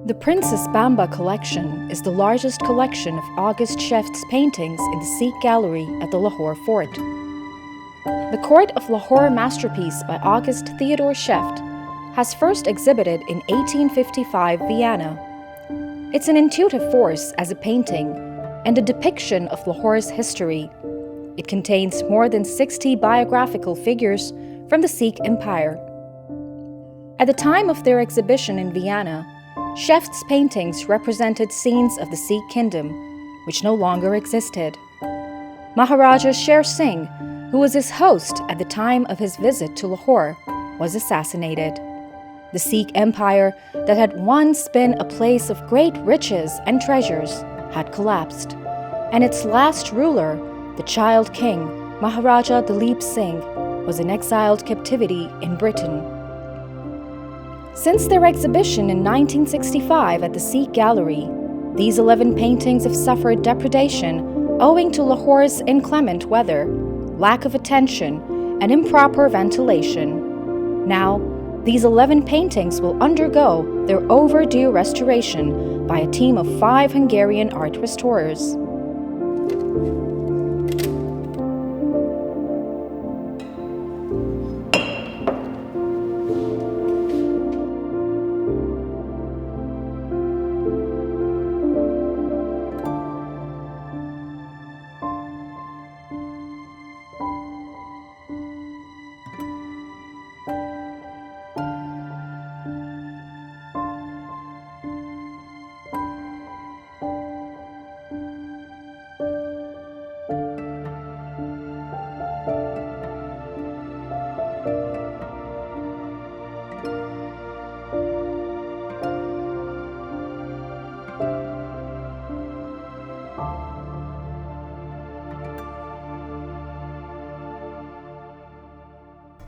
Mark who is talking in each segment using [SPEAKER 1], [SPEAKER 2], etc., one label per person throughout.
[SPEAKER 1] The Princess Bamba collection is the largest collection of Auguste Schoefft's paintings in the Sikh Gallery at the Lahore Fort. The Court of Lahore masterpiece by August Theodore Schoefft has first exhibited in 1855 Vienna. It's an intuitive force as a painting and a depiction of Lahore's history. It contains more than 60 biographical figures from the Sikh Empire. At the time of their exhibition in Vienna, Schoefft's paintings represented scenes of the Sikh kingdom, which no longer existed. Maharaja Sher Singh, who was his host at the time of his visit to Lahore, was assassinated. The Sikh Empire, that had once been a place of great riches and treasures, had collapsed, and its last ruler, the child king, Maharaja Dalip Singh, was in exiled captivity in Britain. Since their exhibition in 1965 at the Sikh Gallery, these 11 paintings have suffered depredation owing to Lahore's inclement weather, lack of attention, and improper ventilation. Now, these 11 paintings will undergo their overdue restoration by a team of 5 Hungarian art restorers.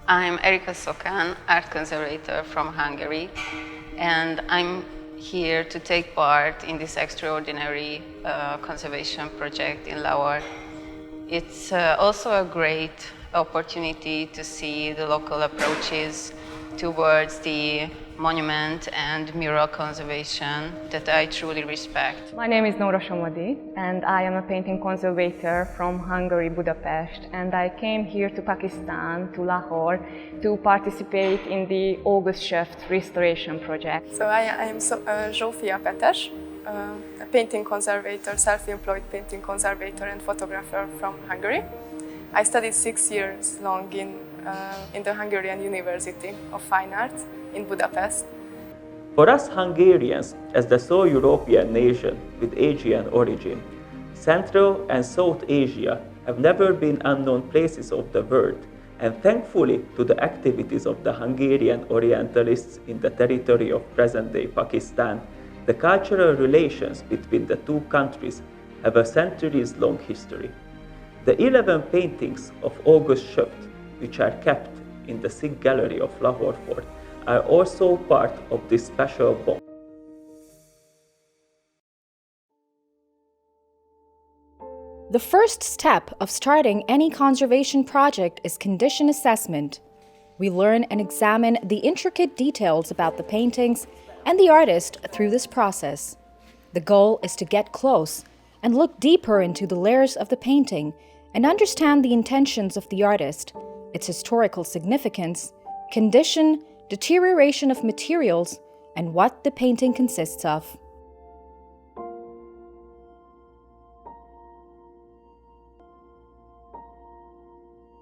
[SPEAKER 2] I'm Erika Sokan, art conservator from Hungary, and I'm here to take part in this extraordinary conservation project in Lahore. It's also a great opportunity to see the local approaches towards the monument and mural conservation that I truly respect.
[SPEAKER 3] My name is Nora Somodi, and I am a painting conservator from Hungary, Budapest, and I came here to Pakistan, to Lahore, to participate in the August Schoefft restoration project.
[SPEAKER 4] So I am Zsófia Petes, a painting conservator, self-employed painting conservator and photographer from Hungary. I studied 6 years long in the Hungarian University of Fine Arts in Budapest.
[SPEAKER 5] For us Hungarians, as the sole European nation with Asian origin, Central and South Asia have never been unknown places of the world, and thankfully to the activities of the Hungarian Orientalists in the territory of present-day Pakistan, the cultural relations between the two countries have a centuries-long history. The 11 paintings of August Schoefft, which are kept in the Sikh Gallery of Lahore Fort, are also part of this special bond.
[SPEAKER 1] The first step of starting any conservation project is condition assessment. We learn and examine the intricate details about the paintings and the artist through this process. The goal is to get close and look deeper into the layers of the painting and understand the intentions of the artist, its historical significance, condition, deterioration of materials, and what the painting consists of.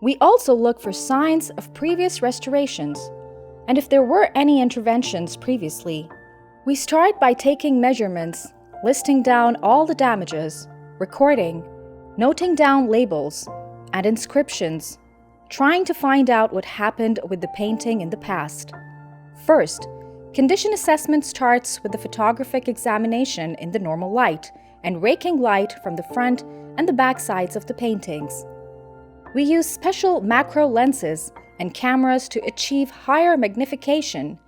[SPEAKER 1] We also look for signs of previous restorations, and if there were any interventions previously. We start by taking measurements, listing down all the damages, recording, noting down labels and inscriptions, trying to find out what happened with the painting in the past. First, condition assessment starts with the photographic examination in the normal light and raking light from the front and the back sides of the paintings. We use special macro lenses and cameras to achieve higher magnification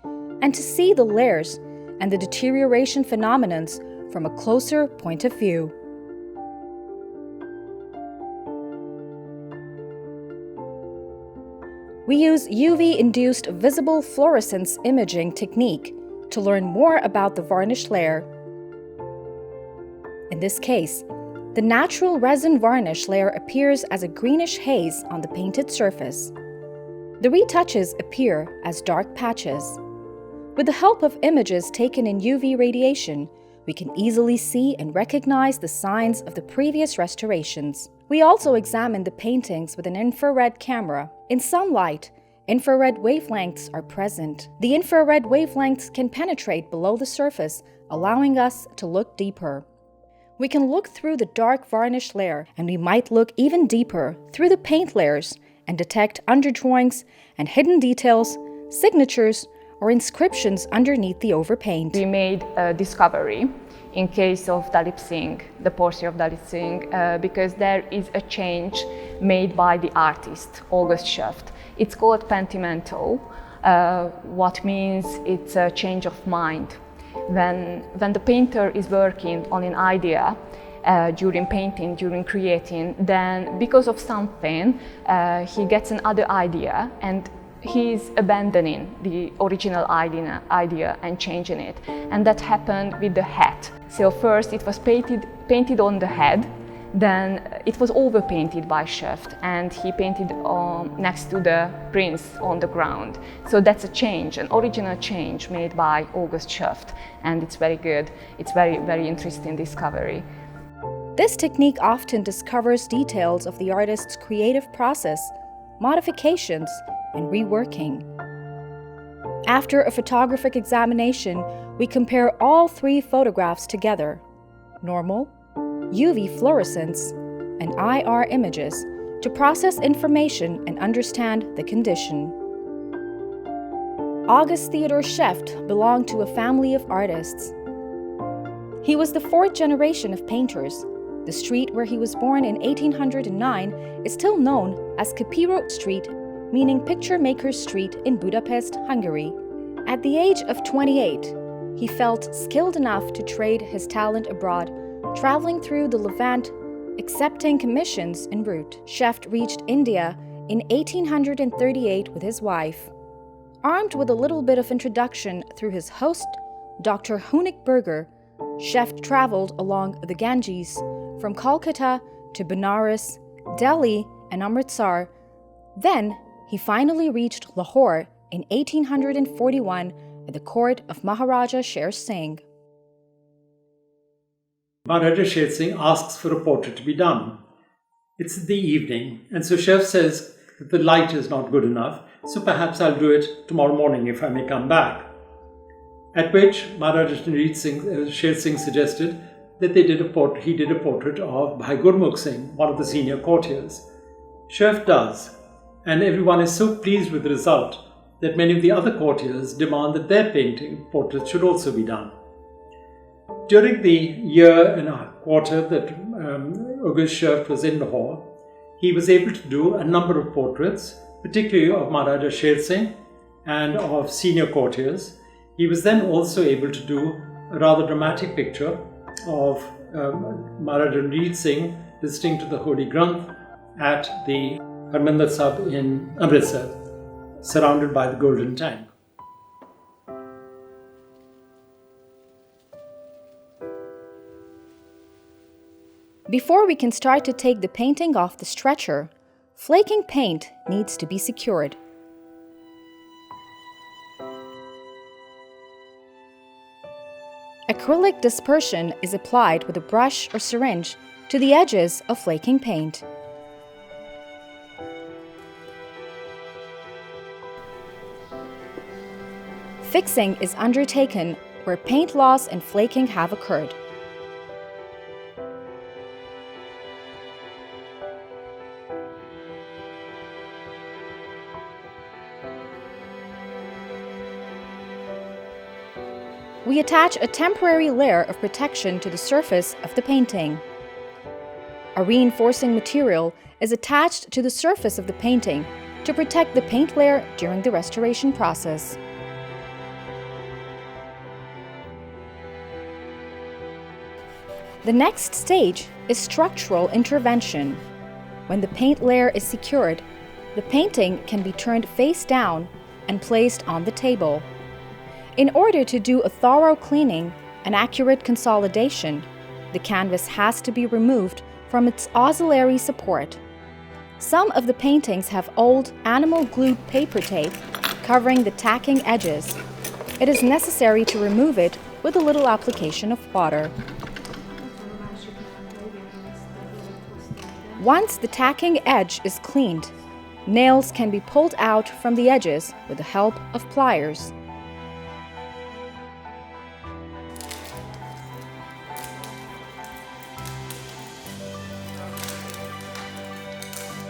[SPEAKER 1] and to see the layers and the deterioration phenomena from a closer point of view. We use UV-induced visible fluorescence imaging technique to learn more about the varnish layer. In this case, the natural resin varnish layer appears as a greenish haze on the painted surface. The retouches appear as dark patches. With the help of images taken in UV radiation, we can easily see and recognize the signs of the previous restorations. We also examine the paintings with an infrared camera. In sunlight, infrared wavelengths are present. The infrared wavelengths can penetrate below the surface, allowing us to look deeper. We can look through the dark varnish layer, and we might look even deeper through the paint layers and detect underdrawings and hidden details, signatures, or inscriptions underneath the overpaint.
[SPEAKER 3] We made a discovery in case of Dalit Singh, the portrait of Dalit Singh, because there is a change made by the artist, August Schoefft. It's called pentimento, what means it's a change of mind. When the painter is working on an idea, during painting, during creating, then because of something, he gets another idea and he's abandoning the original idea and changing it. And that happened with the hat. So first it was painted on the head, then it was overpainted by Schoefft, and he painted next to the prince on the ground. So that's a change, an original change made by August Schoefft, and it's very good. It's very, very interesting discovery.
[SPEAKER 1] This technique often discovers details of the artist's creative process, modifications, and reworking. After a photographic examination, we compare all three photographs together: normal, UV fluorescence, and IR images to process information and understand the condition. August Theodor Schoefft belonged to a family of artists. He was the fourth generation of painters. The street where he was born in 1809 is still known as Kapiro Street, meaning Picture Maker's Street in Budapest, Hungary. At the age of 28, he felt skilled enough to trade his talent abroad, traveling through the Levant, accepting commissions en route. Schoefft reached India in 1838 with his wife. Armed with a little bit of introduction through his host, Dr. Honigberger, Schoefft traveled along the Ganges from Kolkata to Benares, Delhi, and Amritsar. Then he finally reached Lahore in 1841 at the court of Maharaja Sher Singh.
[SPEAKER 6] Maharaja Sher Singh asks for a portrait to be done. It's the evening, and so Schoefft says that the light is not good enough, so perhaps I'll do it tomorrow morning if I may come back. At which Maharaja Sher Singh suggested that he did a portrait of Bhai Gurmukh Singh, one of the senior courtiers. Schoefft does, and everyone is so pleased with the result that many of the other courtiers demand that their portraits should also be done. During the year and a quarter that August Schoefft was in Lahore, he was able to do a number of portraits, particularly of Maharaja Sher Singh and of senior courtiers. He was then also able to do a rather dramatic picture of Maharaja Ranjit Singh visiting to the Holy Granth at the Harmandir Sahib in Amritsar, surrounded by the Golden Tank.
[SPEAKER 1] Before we can start to take the painting off the stretcher, flaking paint needs to be secured. Acrylic dispersion is applied with a brush or syringe to the edges of flaking paint. Fixing is undertaken where paint loss and flaking have occurred. We attach a temporary layer of protection to the surface of the painting. A reinforcing material is attached to the surface of the painting to protect the paint layer during the restoration process. The next stage is structural intervention. When the paint layer is secured, the painting can be turned face down and placed on the table. In order to do a thorough cleaning and accurate consolidation, the canvas has to be removed from its auxiliary support. Some of the paintings have old animal-glued paper tape covering the tacking edges. It is necessary to remove it with a little application of water. Once the tacking edge is cleaned, nails can be pulled out from the edges with the help of pliers.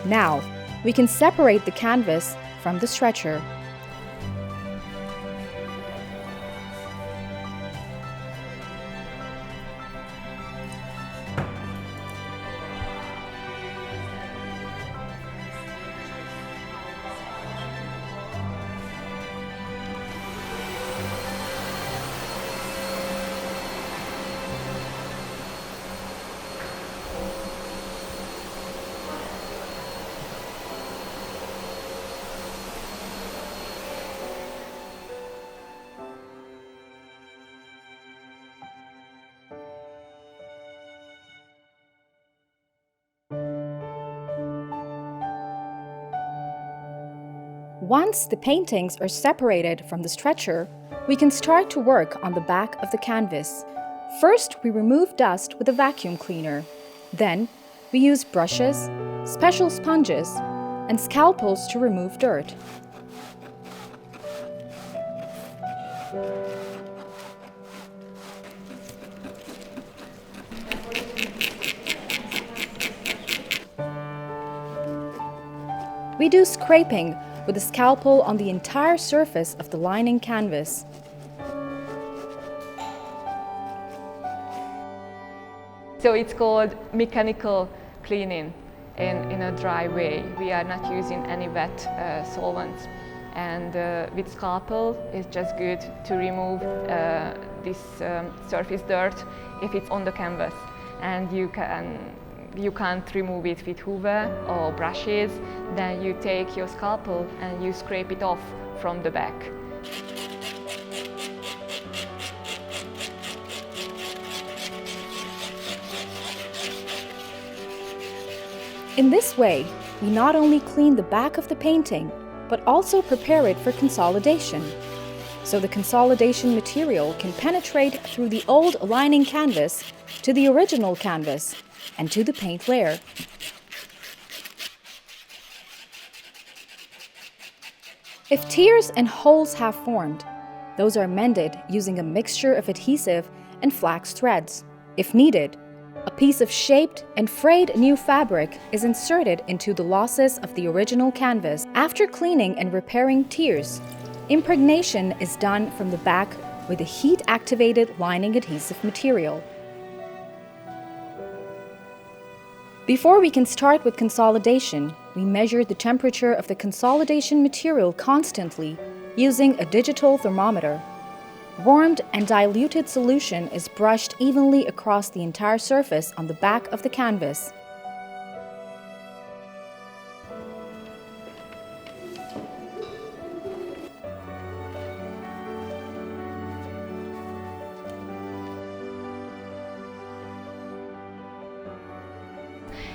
[SPEAKER 1] Now, we can separate the canvas from the stretcher. Once the paintings are separated from the stretcher, we can start to work on the back of the canvas. First, we remove dust with a vacuum cleaner. Then, we use brushes, special sponges, and scalpels to remove dirt. We do scraping with a scalpel on the entire surface of the lining canvas.
[SPEAKER 3] So it's called mechanical cleaning in a dry way. We are not using any wet solvents. And with scalpel, it's just good to remove this surface dirt if it's on the canvas. And you can't remove it with hoover or brushes. Then you take your scalpel and you scrape it off from the back.
[SPEAKER 1] In this way, we not only clean the back of the painting, but also prepare it for consolidation. So the consolidation material can penetrate through the old lining canvas to the original canvas and to the paint layer. If tears and holes have formed, those are mended using a mixture of adhesive and flax threads. If needed, a piece of shaped and frayed new fabric is inserted into the losses of the original canvas. After cleaning and repairing tears, impregnation is done from the back with a heat-activated lining adhesive material. Before we can start with consolidation, we measure the temperature of the consolidation material constantly using a digital thermometer. Warmed and diluted solution is brushed evenly across the entire surface on the back of the canvas.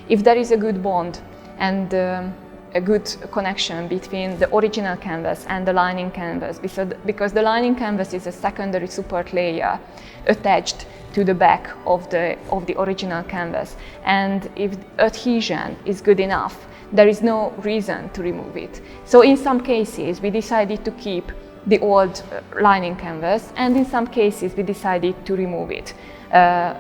[SPEAKER 3] If there is a good bond and a good connection between the original canvas and the lining canvas, because the lining canvas is a secondary support layer attached to the back of the original canvas, and if adhesion is good enough, there is no reason to remove it. So in some cases we decided to keep the old lining canvas, and in some cases we decided to remove it.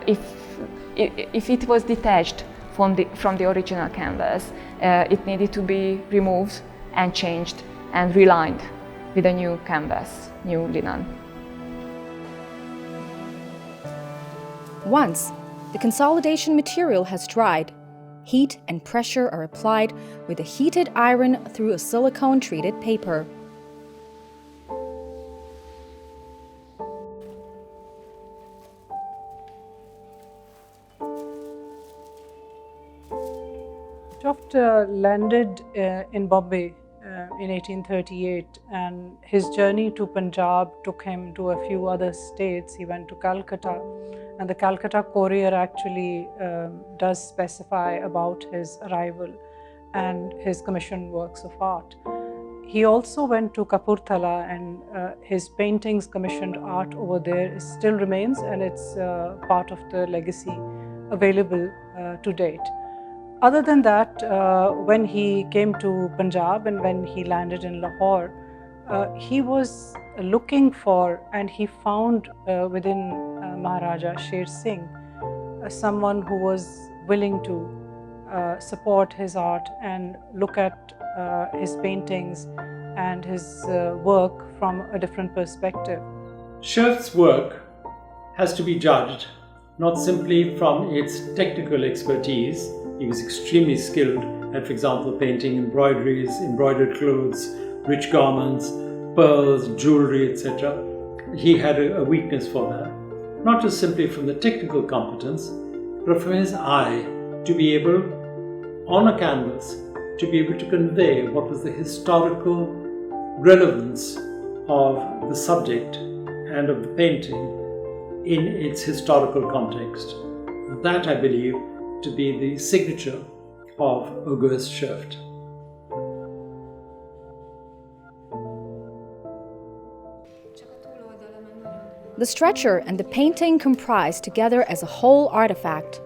[SPEAKER 3] If it was detached from the original canvas, it needed to be removed and changed and relined with a new canvas, new linen.
[SPEAKER 1] Once the consolidation material has dried, heat and pressure are applied with a heated iron through a silicone-treated paper.
[SPEAKER 7] Schoefft landed in Bombay in 1838, and his journey to Punjab took him to a few other states. He went to Calcutta, and the Calcutta Courier actually does specify about his arrival and his commissioned works of art. He also went to Kapurthala, and his paintings, commissioned art over there still remains, and it's part of the legacy available to date. Other than that, when he came to Punjab and when he landed in Lahore, he was looking for, and he found within Maharaja Sher Singh someone who was willing to support his art and look at his paintings and his work from a different perspective.
[SPEAKER 6] Schoefft's work has to be judged not simply from its technical expertise. He was extremely skilled at, for example, painting embroideries, embroidered clothes, rich garments, pearls, jewelry, etc. He had a weakness for that. Not just simply from the technical competence, but from his eye to be able, on a canvas, to be able to convey what was the historical relevance of the subject and of the painting in its historical context. That, I believe, to be the signature of August Schoefft.
[SPEAKER 1] The stretcher and the painting comprise together as a whole artifact.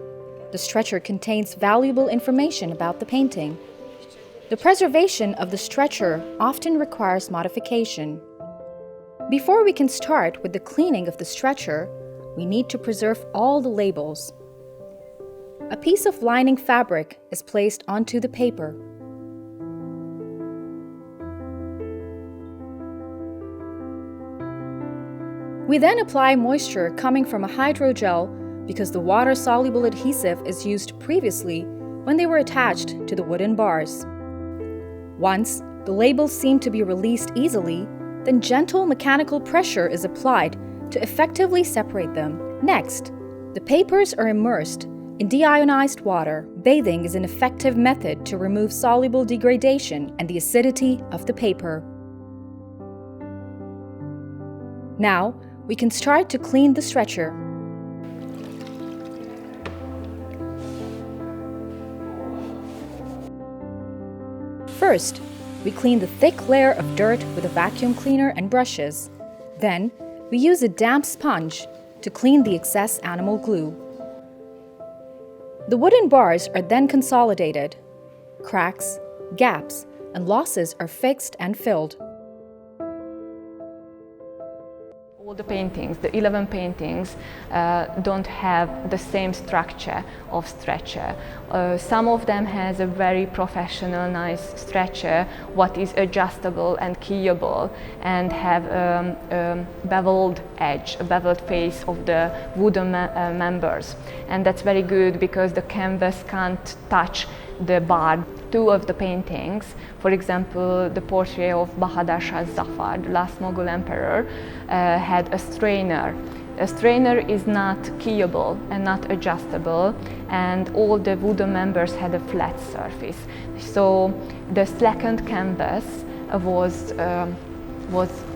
[SPEAKER 1] The stretcher contains valuable information about the painting. The preservation of the stretcher often requires modification. Before we can start with the cleaning of the stretcher, we need to preserve all the labels. A piece of lining fabric is placed onto the paper. We then apply moisture coming from a hydrogel because the water-soluble adhesive is used previously when they were attached to the wooden bars. Once the labels seem to be released easily, then gentle mechanical pressure is applied to effectively separate them. Next, the papers are immersed in deionized water. Bathing is an effective method to remove soluble degradation and the acidity of the paper. Now, we can start to clean the stretcher. First, we clean the thick layer of dirt with a vacuum cleaner and brushes. Then, we use a damp sponge to clean the excess animal glue. The wooden bars are then consolidated. Cracks, gaps, and losses are fixed and filled.
[SPEAKER 3] All the paintings, the 11 paintings, don't have the same structure of stretcher. Some of them has a very professional, nice stretcher, what is adjustable and keyable, and have a beveled edge, a beveled face of the wooden members. And that's very good because the canvas can't touch the bar. Two of the paintings, for example, the portrait of Bahadur Shah Zafar, the last Mughal emperor, had a strainer. A strainer is not keyable and not adjustable, and all the wooden members had a flat surface. So the slackened canvas was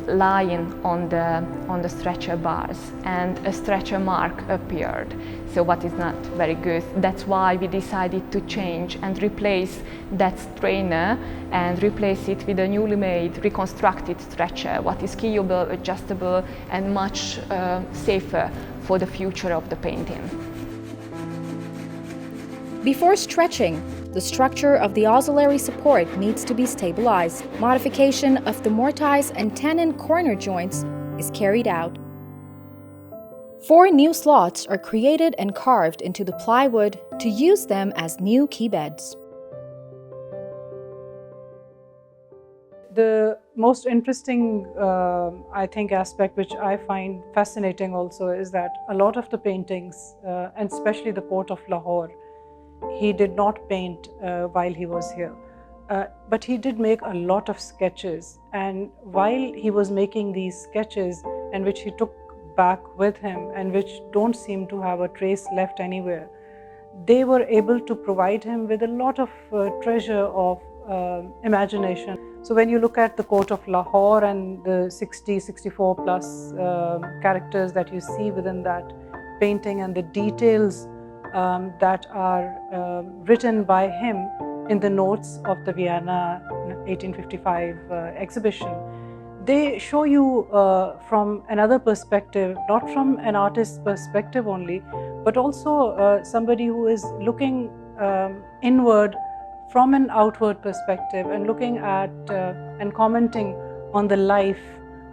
[SPEAKER 3] lying on the stretcher bars, and a stretcher mark appeared. So what is not very good. That's why we decided to change and replace that strainer and replace it with a newly made, reconstructed stretcher, what is keyable, adjustable, and much safer for the future of the painting.
[SPEAKER 1] Before stretching, the structure of the auxiliary support needs to be stabilized. Modification of the mortise and tenon corner joints is carried out. 4 new slots are created and carved into the plywood to use them as new key beds.
[SPEAKER 7] The most interesting, I think, aspect which I find fascinating also is that a lot of the paintings, and especially the Court of Lahore, he did not paint while he was here. But he did make a lot of sketches, and while he was making these sketches, and which he took back with him and which don't seem to have a trace left anywhere, they were able to provide him with a lot of treasure of imagination. So when you look at the court of Lahore and the 64 plus characters that you see within that painting and the details that are written by him in the notes of the Vienna 1855 exhibition, they show you from another perspective, not from an artist's perspective only, but also somebody who is looking inward from an outward perspective and looking at and commenting on the life,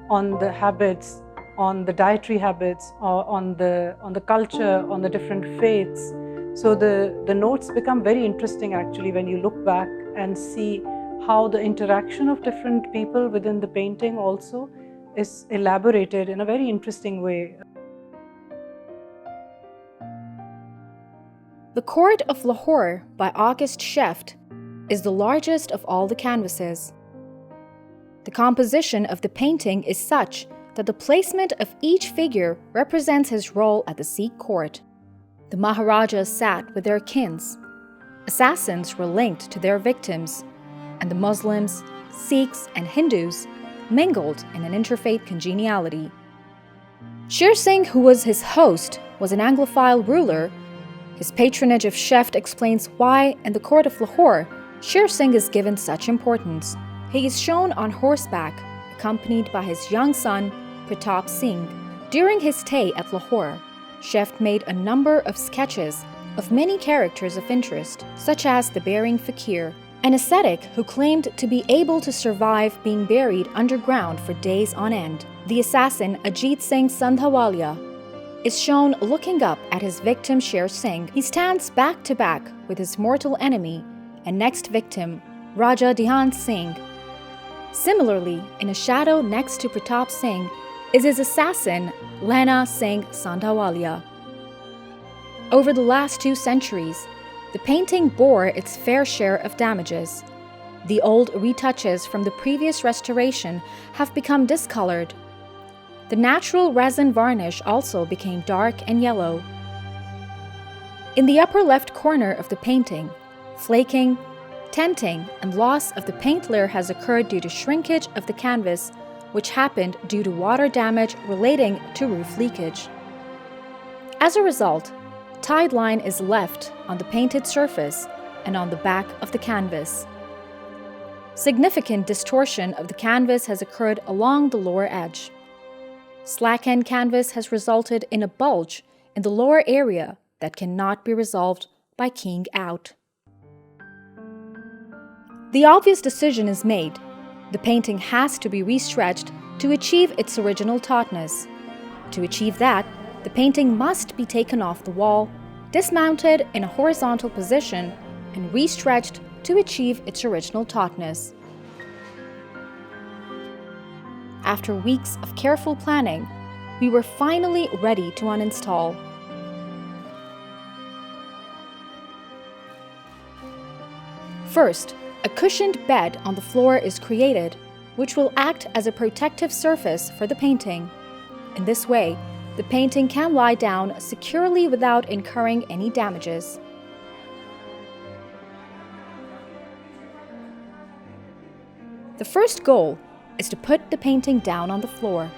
[SPEAKER 7] on the habits, on the dietary habits, or on the culture, on the different faiths. So the notes become very interesting actually when you look back and see how the interaction of different people within the painting also is elaborated in a very interesting way.
[SPEAKER 1] The Court of Lahore by August Schoefft is the largest of all the canvases. The composition of the painting is such that the placement of each figure represents his role at the Sikh court. The Maharajas sat with their kins, assassins were linked to their victims, and the Muslims, Sikhs, and Hindus mingled in an interfaith congeniality. Sher Singh, who was his host, was an Anglophile ruler. His patronage of Schoefft explains why, in the court of Lahore, Sher Singh is given such importance. He is shown on horseback, accompanied by his young son, Pratap Singh. During his stay at Lahore, Schoefft made a number of sketches of many characters of interest, such as the Bearing Fakir, an ascetic who claimed to be able to survive being buried underground for days on end. The assassin Ajit Singh Sandhawalia is shown looking up at his victim Sher Singh. He stands back to back with his mortal enemy and next victim, Raja Dhyan Singh. Similarly, in a shadow next to Pratap Singh is his assassin, Lena Singh Sandhawalia. Over the last 2 centuries, the painting bore its fair share of damages. The old retouches from the previous restoration have become discolored. The natural resin varnish also became dark and yellow. In the upper left corner of the painting, flaking, tinting, and loss of the paint layer has occurred due to shrinkage of the canvas, which happened due to water damage relating to roof leakage. As a result, tide line is left on the painted surface and on the back of the canvas. Significant distortion of the canvas has occurred along the lower edge. Slack-end canvas has resulted in a bulge in the lower area that cannot be resolved by keying out. The obvious decision is made. The painting has to be restretched to achieve its original tautness. To achieve that, the painting must be taken off the wall, dismounted in a horizontal position, and restretched to achieve its original tautness. After weeks of careful planning, we were finally ready to uninstall. First, a cushioned bed on the floor is created, which will act as a protective surface for the painting. In this way, the painting can lie down securely without incurring any damages. The first goal is to put the painting down on the floor.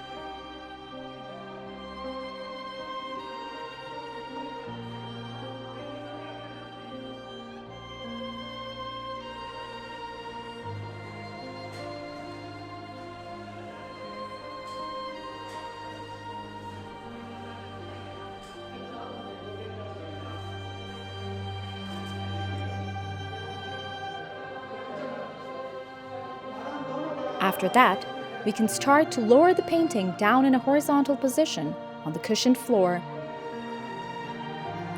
[SPEAKER 1] After that, we can start to lower the painting down in a horizontal position on the cushioned floor.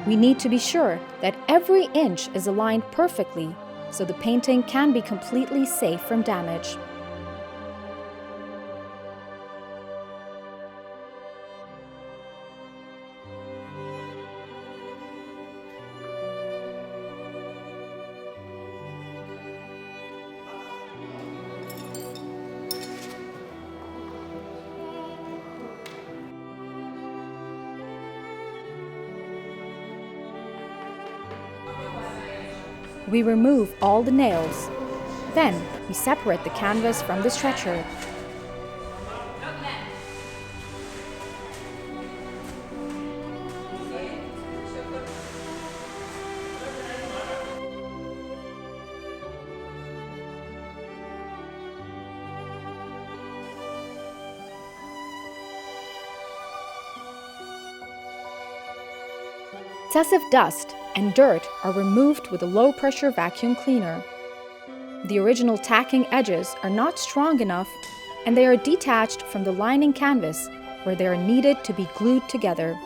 [SPEAKER 1] We need to be sure that every inch is aligned perfectly so the painting can be completely safe from damage. We remove all the nails, Then, we separate the canvas from the stretcher. Excessive dust and dirt are removed with a low-pressure vacuum cleaner. The original tacking edges are not strong enough, and they are detached from the lining canvas where they are needed to be glued together.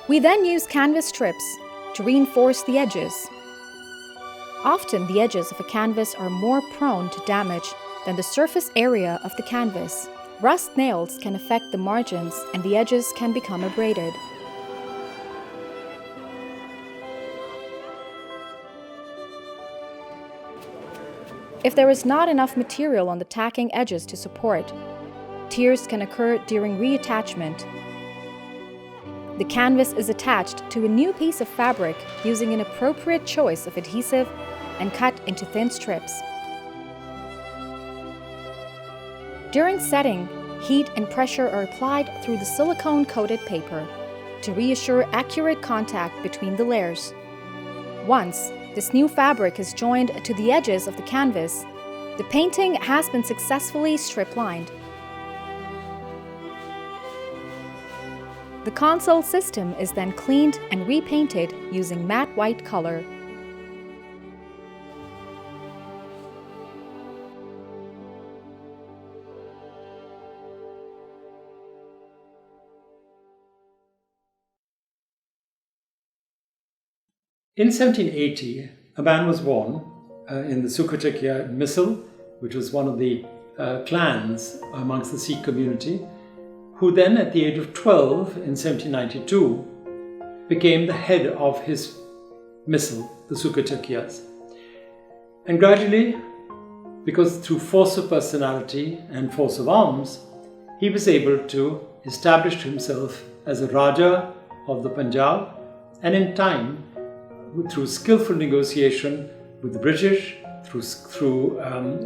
[SPEAKER 1] We then use canvas strips to reinforce the edges. Often the edges of a canvas are more prone to damage than the surface area of the canvas. Rust nails can affect the margins and the edges can become abraded. If there is not enough material on the tacking edges to support, tears can occur during reattachment. The canvas is attached to a new piece of fabric using an appropriate choice of adhesive and cut into thin strips. During setting, heat and pressure are applied through the silicone-coated paper to reassure accurate contact between the layers. Once this new fabric is joined to the edges of the canvas, the painting has been successfully strip-lined. The console system is then cleaned and repainted using matte white color.
[SPEAKER 6] In 1780, a man was born in the Sukhothaikia Misl, which was one of the clans amongst the Sikh community, who then at the age of 12 in 1792 became the head of his Misl, the Sukhothaikias. And gradually, because through force of personality and force of arms, he was able to establish himself as a Raja of the Punjab, and in time, through skillful negotiation with the British, through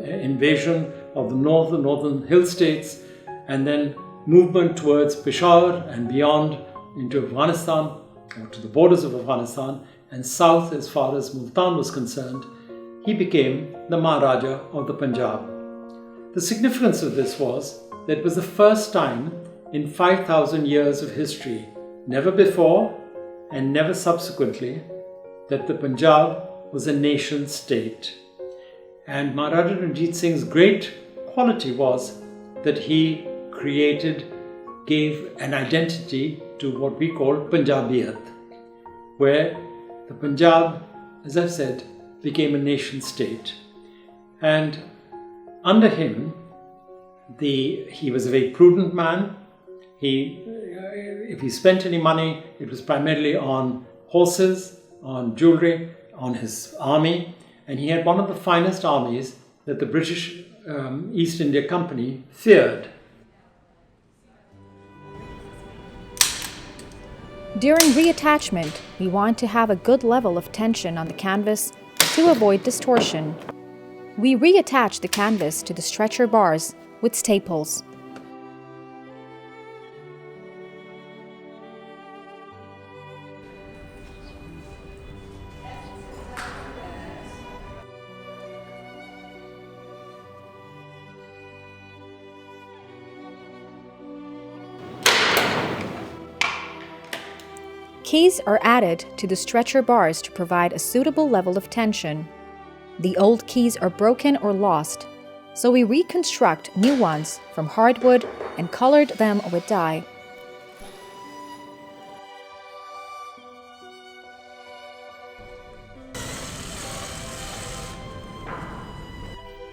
[SPEAKER 6] invasion of the northern hill states, and then movement towards Peshawar and beyond into Afghanistan, or to the borders of Afghanistan, and south as far as Multan was concerned, he became the Maharaja of the Punjab. The significance of this was that it was the first time in 5,000 years of history, never before and never subsequently, that the Punjab was a nation state. And Maharaja Ranjit Singh's great quality was that he gave an identity to what we call Punjabiyat, where the Punjab, as I've said, became a nation state. And under him, he was a very prudent man. If he spent any money, it was primarily on horses, on jewelry, on his army, and he had one of the finest armies that the British East India Company feared.
[SPEAKER 1] During reattachment, we want to have a good level of tension on the canvas to avoid distortion. We reattach the canvas to the stretcher bars with staples. Keys are added to the stretcher bars to provide a suitable level of tension. The old keys are broken or lost, so we reconstruct new ones from hardwood and colored them with dye.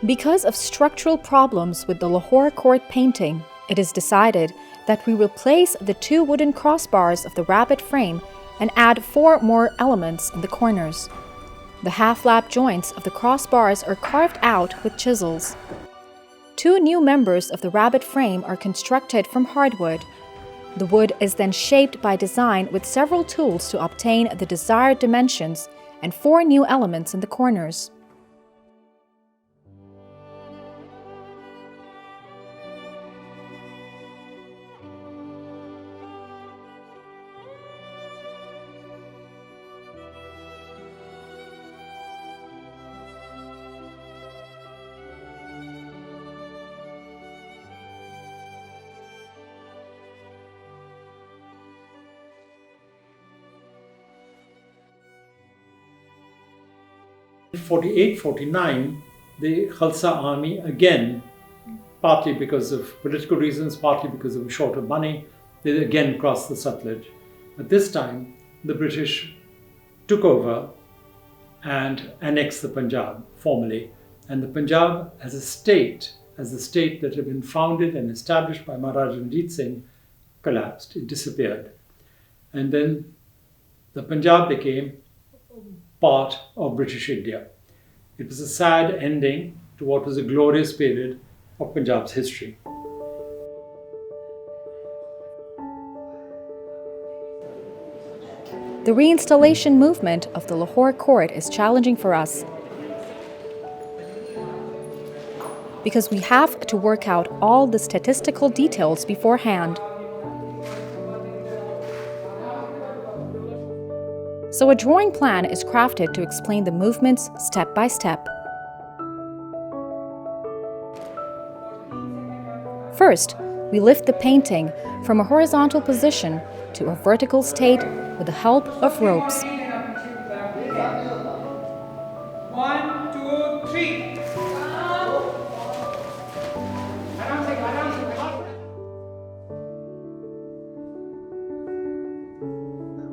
[SPEAKER 1] Because of structural problems with the Lahore court painting, it is decided that we replace the 2 wooden crossbars of the rabbit frame and add 4 more elements in the corners. The half-lap joints of the crossbars are carved out with chisels. 2 new members of the rabbit frame are constructed from hardwood. The wood is then shaped by design with several tools to obtain the desired dimensions and 4 new elements in the corners.
[SPEAKER 6] In 48-49, the Khalsa army again, partly because of political reasons, partly because of short of money, they again crossed the Sutlej. But this time, the British took over and annexed the Punjab formally. And the Punjab as a state, as the state that had been founded and established by Maharaja Ranjit Singh, collapsed. It disappeared. And then the Punjab became part of British India. It was a sad ending to what was a glorious period of Punjab's history.
[SPEAKER 1] The reinstallation movement of the Lahore court is challenging for us because we have to work out all the statistical details beforehand. So a drawing plan is crafted to explain the movements step by step. First, we lift the painting from a horizontal position to a vertical state with the help of ropes.
[SPEAKER 8] 1, 2, 3.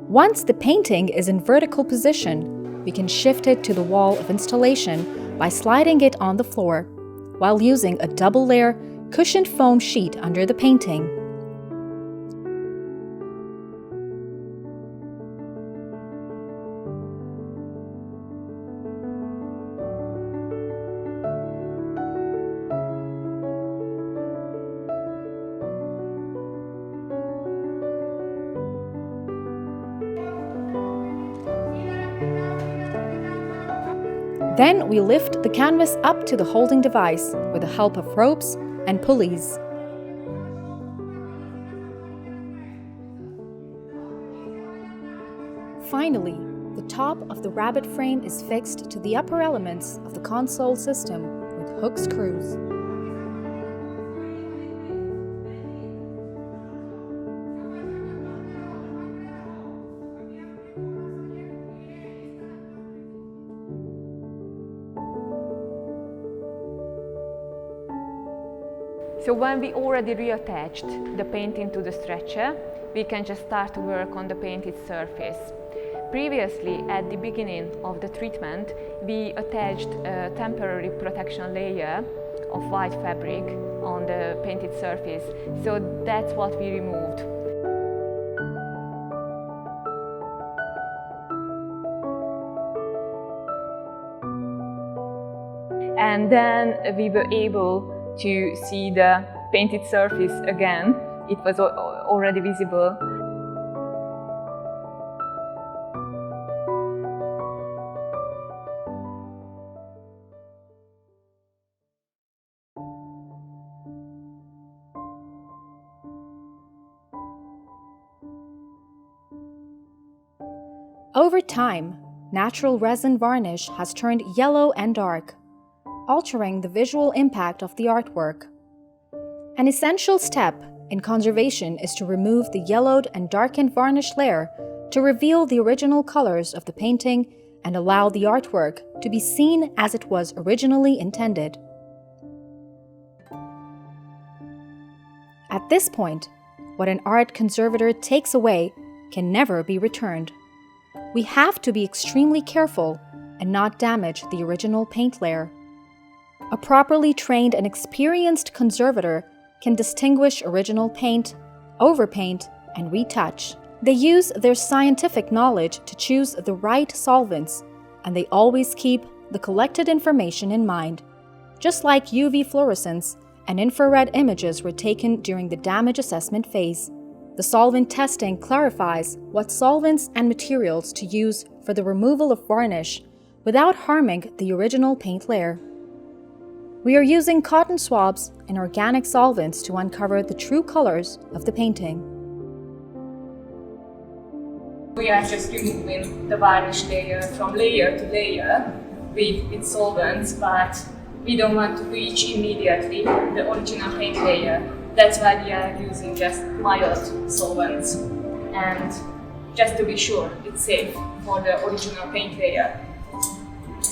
[SPEAKER 1] Once the painting is in vertical position, we can shift it to the wall of installation by sliding it on the floor, while using a double-layer cushioned foam sheet under the painting. Then we lift the canvas up to the holding device with the help of ropes and pulleys. Finally, the top of the rabbet frame is fixed to the upper elements of the console system with hook screws.
[SPEAKER 3] So when we already reattached the painting to the stretcher, we can just start to work on the painted surface. Previously, at the beginning of the treatment, we attached a temporary protection layer of white fabric on the painted surface. So that's what we removed. And then we were able to see the painted surface again. It was already visible.
[SPEAKER 1] Over time, natural resin varnish has turned yellow and dark, altering the visual impact of the artwork. An essential step in conservation is to remove the yellowed and darkened varnish layer to reveal the original colors of the painting and allow the artwork to be seen as it was originally intended. At this point, what an art conservator takes away can never be returned. We have to be extremely careful and not damage the original paint layer. A properly trained and experienced conservator can distinguish original paint, overpaint, and retouch. They use their scientific knowledge to choose the right solvents, and they always keep the collected information in mind. Just like UV fluorescence and infrared images were taken during the damage assessment phase. The solvent testing clarifies what solvents and materials to use for the removal of varnish without harming the original paint layer. We are using cotton swabs and organic solvents to uncover the true colors of the painting.
[SPEAKER 3] We are just removing the varnish layer from layer to layer with solvents, but we don't want to reach immediately the original paint layer. That's why we are using just mild solvents, and just to be sure it's safe for the original paint layer.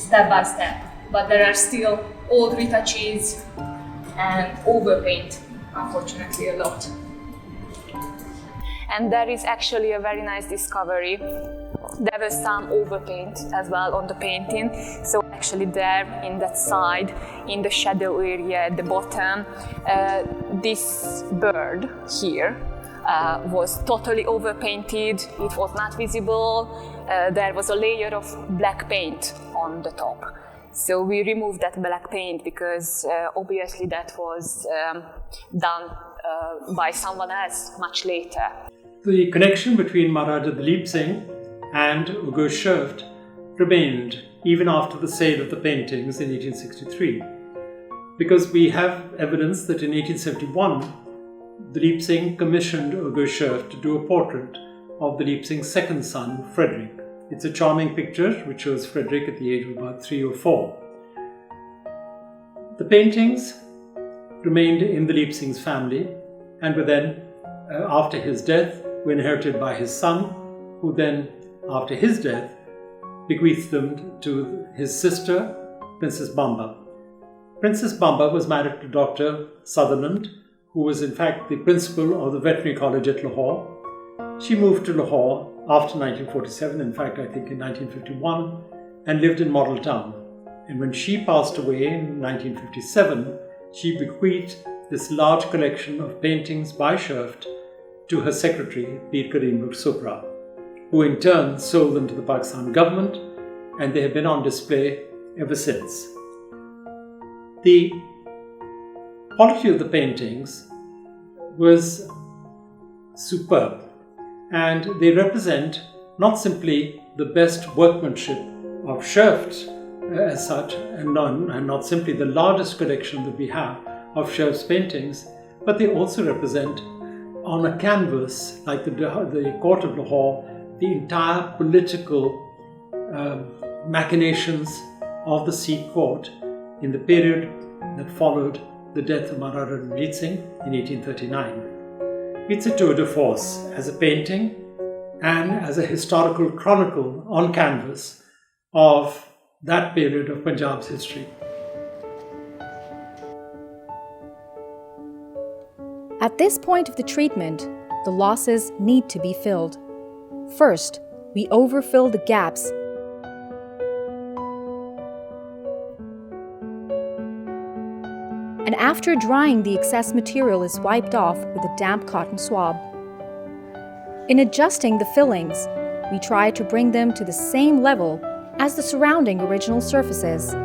[SPEAKER 3] step by step, but there are still old retouches and overpaint, unfortunately a lot. And there is actually a very nice discovery. There was some overpaint as well on the painting. So actually there in that side, in the shadow area at the bottom, this bird here was totally overpainted. It was not visible. There was a layer of black paint on the top. So we removed that black paint because obviously that was done by someone else much later.
[SPEAKER 6] The connection between Maharaja Dalip Singh and Hugo Schoefft remained even after the sale of the paintings in 1863, because we have evidence that in 1871 Dalip Singh commissioned Hugo Schoefft to do a portrait of Dalip Singh's second son, Frederick. It's a charming picture which shows Frederick at the age of about 3 or 4. The paintings remained in Dalip Singh's family and were then, after his death, were inherited by his son, who then, after his death, bequeathed them to his sister, Princess Bamba. Princess Bamba was married to Dr. Sutherland, who was in fact the principal of the veterinary college at Lahore. She moved to Lahore after 1947, in fact I think in 1951, and lived in Model Town. And when she passed away in 1957, she bequeathed this large collection of paintings by Schoefft to her secretary, Peer Karim Supra, who in turn sold them to the Pakistan government, and they have been on display ever since. The quality of the paintings was superb, and they represent not simply the best workmanship of Schoefft as such, and not simply the largest collection that we have of Schoefft's paintings, but they also represent, on a canvas like the court of Lahore, the entire political machinations of the Sikh court in the period that followed the death of Maharaja Ranjit Singh in 1839. It's a tour de force as a painting and as a historical chronicle on canvas of that period of Punjab's history.
[SPEAKER 1] At this point of the treatment, the losses need to be filled. First, we overfill the gaps and after drying, the excess material is wiped off with a damp cotton swab. In adjusting the fillings, we try to bring them to the same level as the surrounding original surfaces.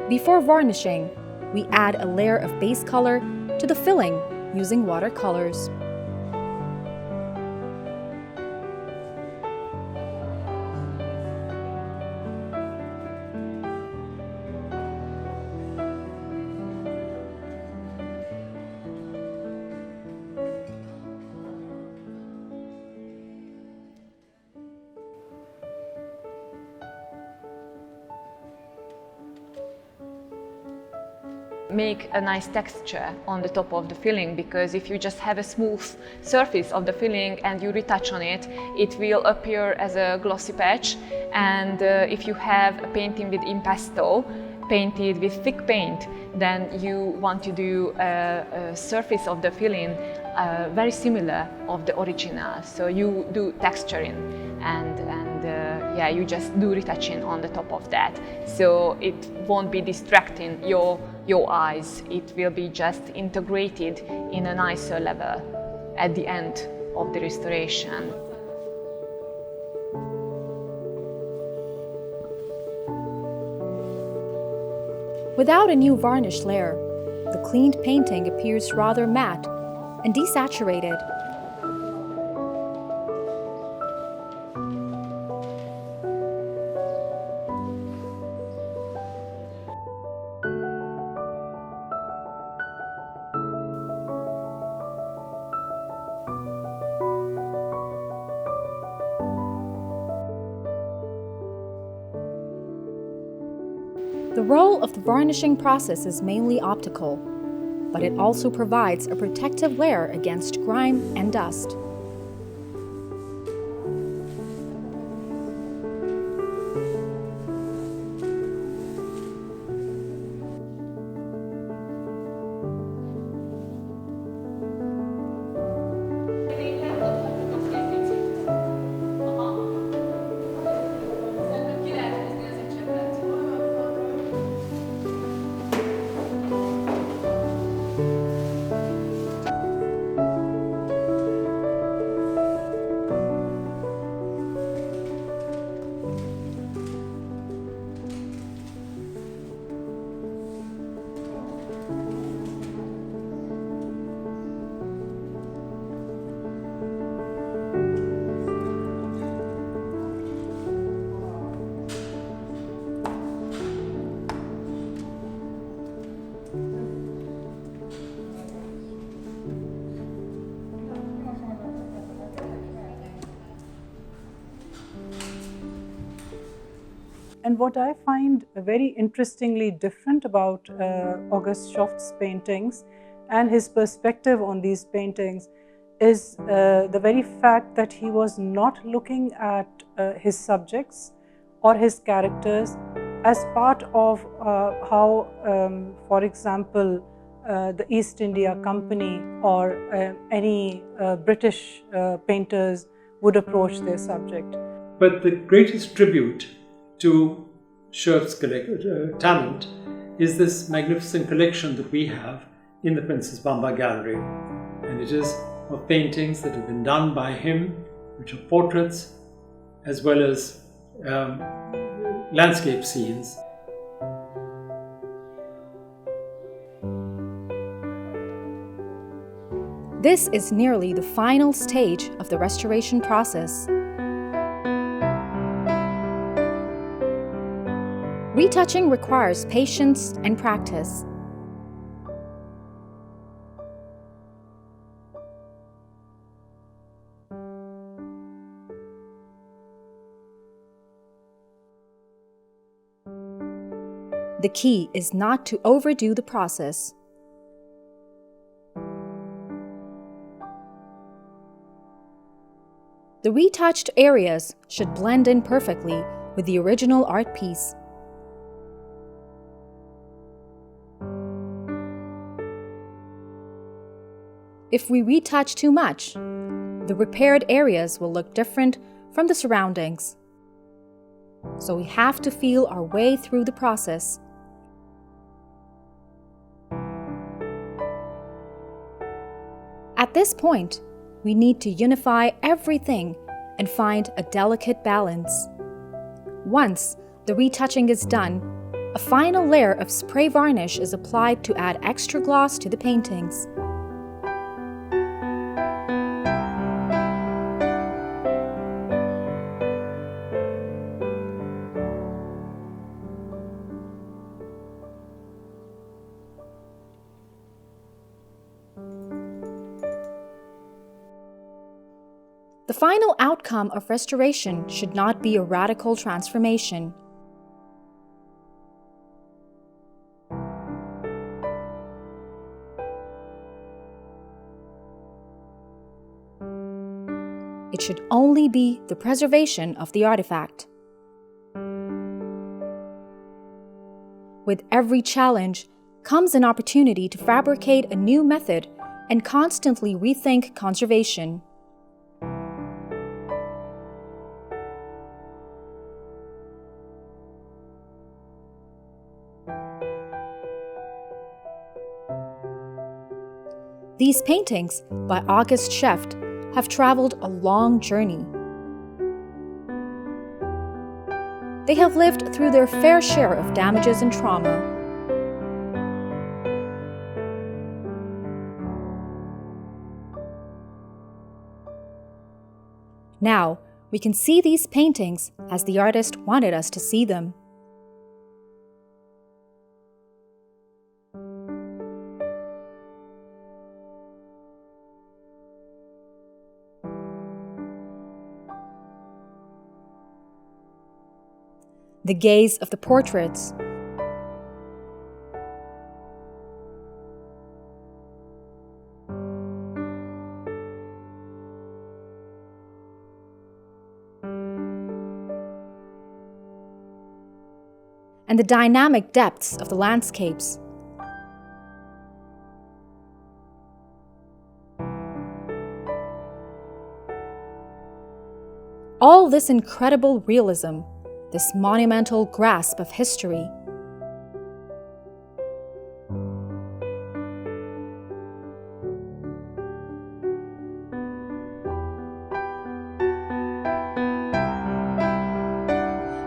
[SPEAKER 1] Before varnishing, we add a layer of base color to the filling using watercolors.
[SPEAKER 3] Make a nice texture on the top of the filling, because if you just have a smooth surface of the filling and you retouch on it, it will appear as a glossy patch. And if you have a painting with impasto painted with thick paint, then you want to do a surface of the filling very similar of the original. So you do texturing and yeah, you just do retouching on the top of that. So it won't be distracting your eyes. It will be just integrated in a nicer level at the end of the restoration.
[SPEAKER 1] Without a new varnish layer, the cleaned painting appears rather matte and desaturated. role of the varnishing process is mainly optical, but it also provides a protective layer against grime and dust.
[SPEAKER 7] And what I find very interestingly different about August Schoefft's paintings and his perspective on these paintings is the very fact that he was not looking at his subjects or his characters as part of how, for example, the East India Company or any British painters would approach their subject.
[SPEAKER 6] But the greatest tribute to Schoefft's talent is this magnificent collection that we have in the Princess Bamba Gallery. And it is of paintings that have been done by him, which are portraits as well as landscape scenes.
[SPEAKER 1] This is nearly the final stage of the restoration process. Retouching requires patience and practice. The key is not to overdo the process. The retouched areas should blend in perfectly with the original art piece. If we retouch too much, the repaired areas will look different from the surroundings. So we have to feel our way through the process. At this point, we need to unify everything and find a delicate balance. Once the retouching is done, a final layer of spray varnish is applied to add extra gloss to the paintings. The final outcome of restoration should not be a radical transformation. It should only be the preservation of the artifact. With every challenge comes an opportunity to fabricate a new method and constantly rethink conservation. These paintings by August Schoefft have traveled a long journey. They have lived through their fair share of damages and trauma. Now, we can see these paintings as the artist wanted us to see them. The gaze of the portraits and the dynamic depths of the landscapes. All this incredible realism, this monumental grasp of history,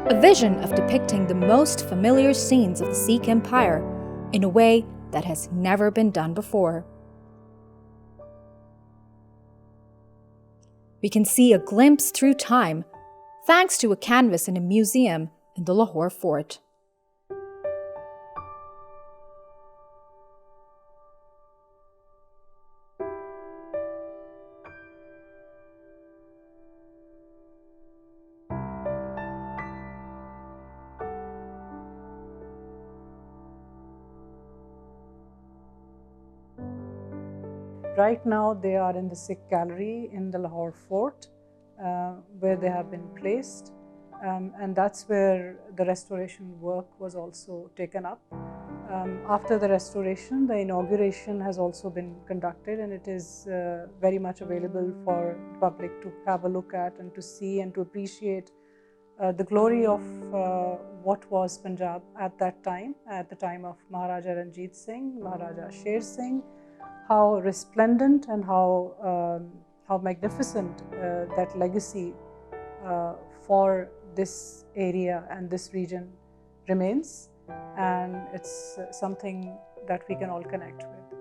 [SPEAKER 1] a vision of depicting the most familiar scenes of the Sikh Empire in a way that has never been done before. We can see a glimpse through time thanks to a canvas in a museum in the Lahore fort.
[SPEAKER 7] Right now they are in the Sikh gallery in the Lahore fort, where they have been placed, and that's where the restoration work was also taken up. After the restoration, the inauguration has also been conducted, and it is very much available for the public to have a look at and to see and to appreciate the glory of what was Punjab at that time, at the time of Maharaja Ranjit Singh, Maharaja Sher Singh, how resplendent and how magnificent that legacy for this area and this region remains, and it's something that we can all connect with.